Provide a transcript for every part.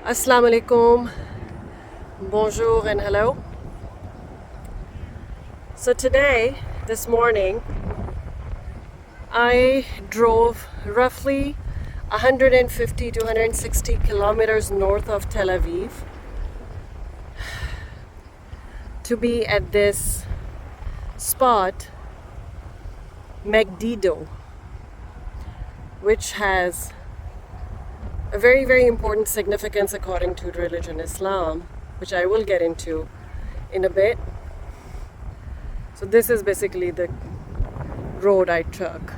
Assalamu alaikum, bonjour and hello. So this morning, I drove roughly 150 to 160 kilometers north of Tel Aviv to be at this spot, Meggido, which has a very, very important significance according to religion Islam, which I will get into in a bit. So this is basically the road I took.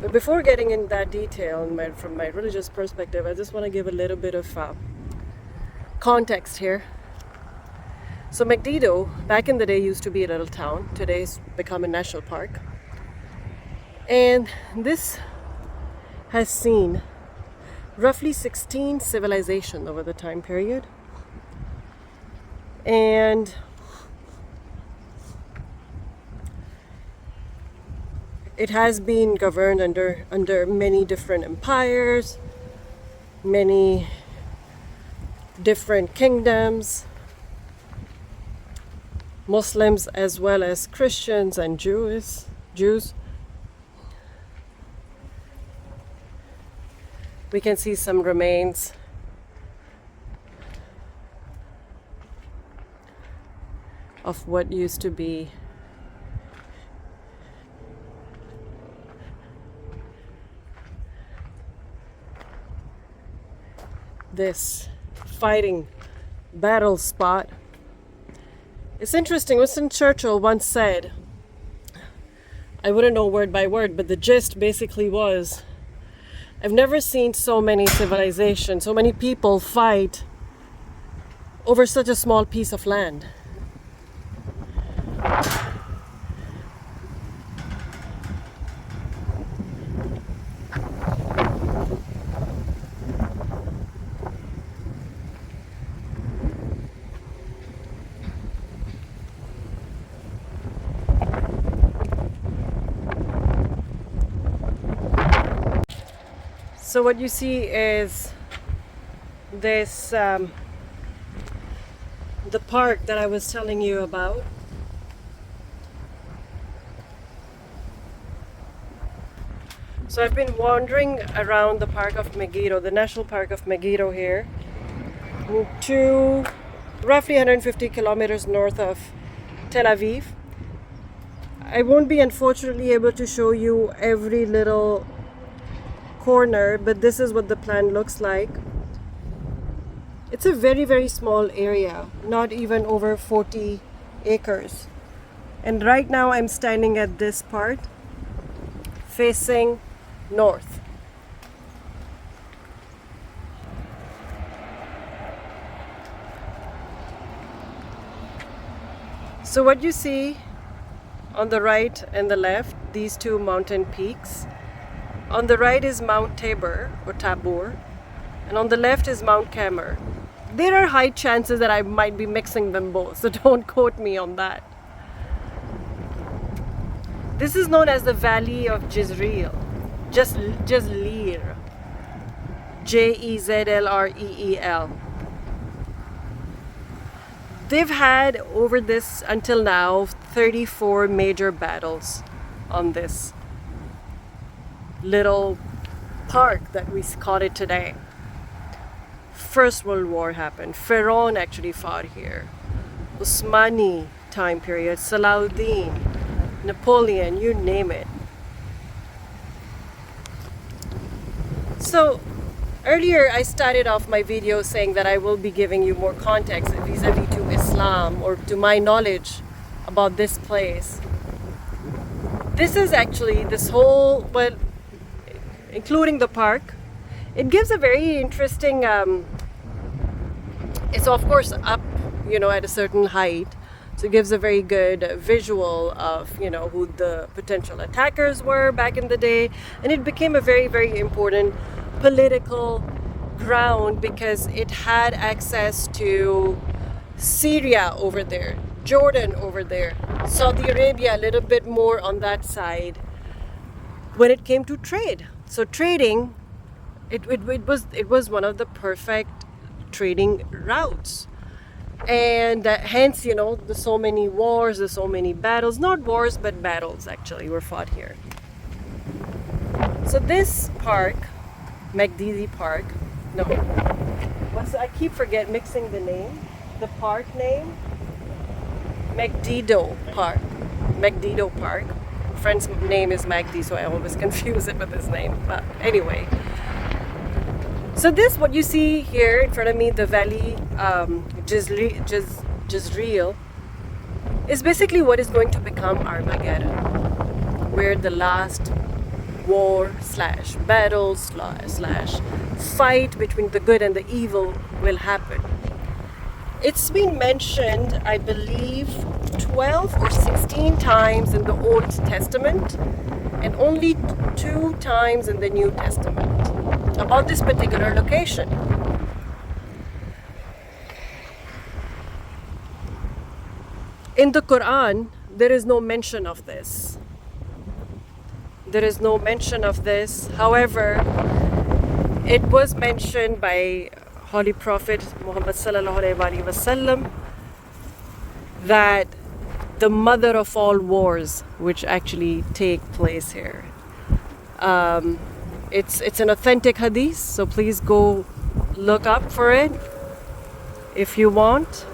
But before getting in that detail from my religious perspective, I just want to give a little bit of context here. So Meggido, back in the day, used to be a little town. Today it's become a national park. And this has seen roughly 16 civilizations over the time period. And it has been governed under many different empires, many different kingdoms, Muslims as well as Christians and Jews. We can see some remains of what used to be this fighting battle spot. It's interesting. Winston Churchill once said, I wouldn't know word by word, but the gist basically was, I've never seen so many civilizations, so many people fight over such a small piece of land. So what you see is this, the park that I was telling you about. So I've been wandering around the park of Meggido, the national park of Meggido here, to roughly 150 kilometers north of Tel Aviv. I won't be unfortunately able to show you every little corner, but this is what the plan looks like. It's a very, very small area, not even over 40 acres. And right now I'm standing at this part facing north. So what you see on the right and the left, these two mountain peaks. On the right is Mount Tabor, or Tabor, and on the left is Mount Carmel. There are high chances that I might be mixing them both, so don't quote me on that. This is known as the Valley of Jezreel, Jezreel, Jezlreel. They've had over this until now 34 major battles on this little park that we call it today. First World War happened. Pharaoh actually fought here. Osmani time period, Salahuddin, Napoleon, you name it. So earlier I started off my video saying that I will be giving you more context vis-a-vis to Islam or to my knowledge about this place. This is actually this whole, well, including the park, it gives a very interesting, it's of course up, at a certain height. So it gives a very good visual of, who the potential attackers were back in the day. And it became a very, very important political ground because it had access to Syria over there, Jordan over there, Saudi Arabia a little bit more on that side when it came to trade. So trading, it was one of the perfect trading routes. And hence, you know, there's so many wars, there's so many battles, not wars, but battles actually were fought here. So this park, Meggido Park, no, I keep mixing the name, the park name, Meggido Park, Meggido Park. A friend's name is Magdi, so I always confuse it with his name, but anyway. So this, what you see here in front of me, the valley, Jezreel, is basically what is going to become Armageddon, where the last war / battle / fight between the good and the evil will happen. It's been mentioned, I believe, 12 or 16 times in the Old Testament and only 2 times in the New Testament about this particular location. In the Quran, there is no mention of this. There is no mention of this. However, it was mentioned by Holy Prophet Muhammad sallallahu alaihi wasallam that the mother of all wars, which actually take place here. It's an authentic hadith, so please go look up for it if you want.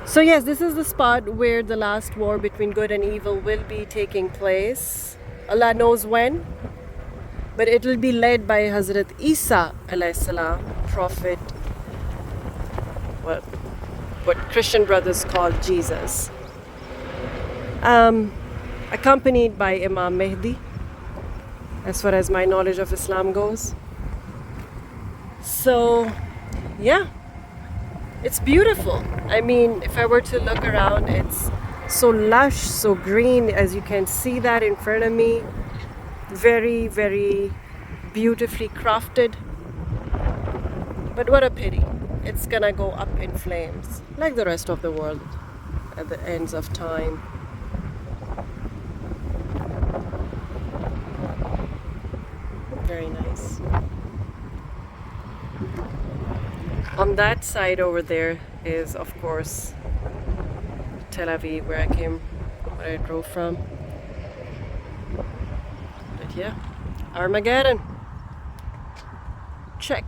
So yes, this is the spot where the last war between good and evil will be taking place. Allah knows when, but it will be led by Hazrat Isa alayhi salam, prophet, what Christian brothers call Jesus, accompanied by Imam Mehdi, as far as my knowledge of Islam goes. So yeah, it's beautiful. I mean, if I were to look around, it's so lush, so green, as you can see that in front of me. Very, very beautifully crafted. But what a pity. It's gonna go up in flames, like the rest of the world at the ends of time. Very nice. On that side over there is, of course, Tel Aviv, where I drove from. But yeah, Armageddon. Check.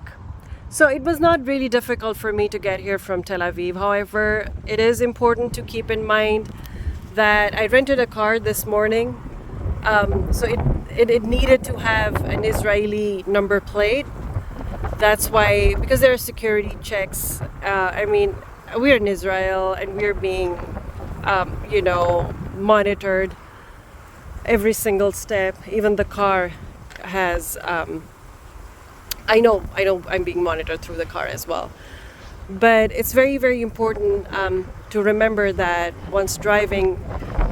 So it was not really difficult for me to get here from Tel Aviv. However, it is important to keep in mind that I rented a car this morning. So it needed to have an Israeli number plate. That's why, because there are security checks. I mean, we're in Israel and we're being, monitored every single step. Even the car has, I know I'm being monitored through the car as well. But it's very, very important to remember that once driving,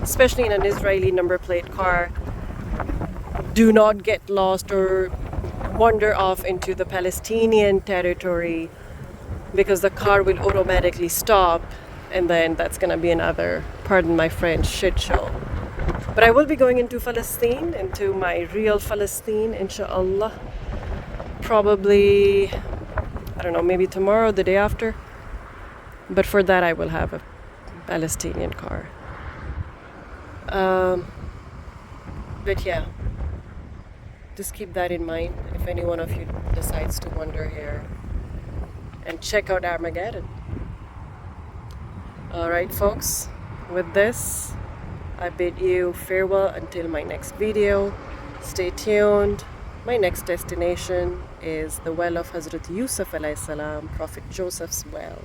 especially in an Israeli number plate car, do not get lost or wander off into the Palestinian territory, because the car will automatically stop, and then that's going to be another, pardon my French, shit show. But I will be going into Palestine, into my real Palestine, inshallah. Probably, I don't know, maybe tomorrow, the day after. But for that, I will have a Palestinian car. But yeah, just keep that in mind if any one of you decides to wander here and check out Armageddon. Alright folks, with this, I bid you farewell until my next video. Stay tuned. My next destination is the well of Hazrat Yusuf alayhi salam, Prophet Joseph's well.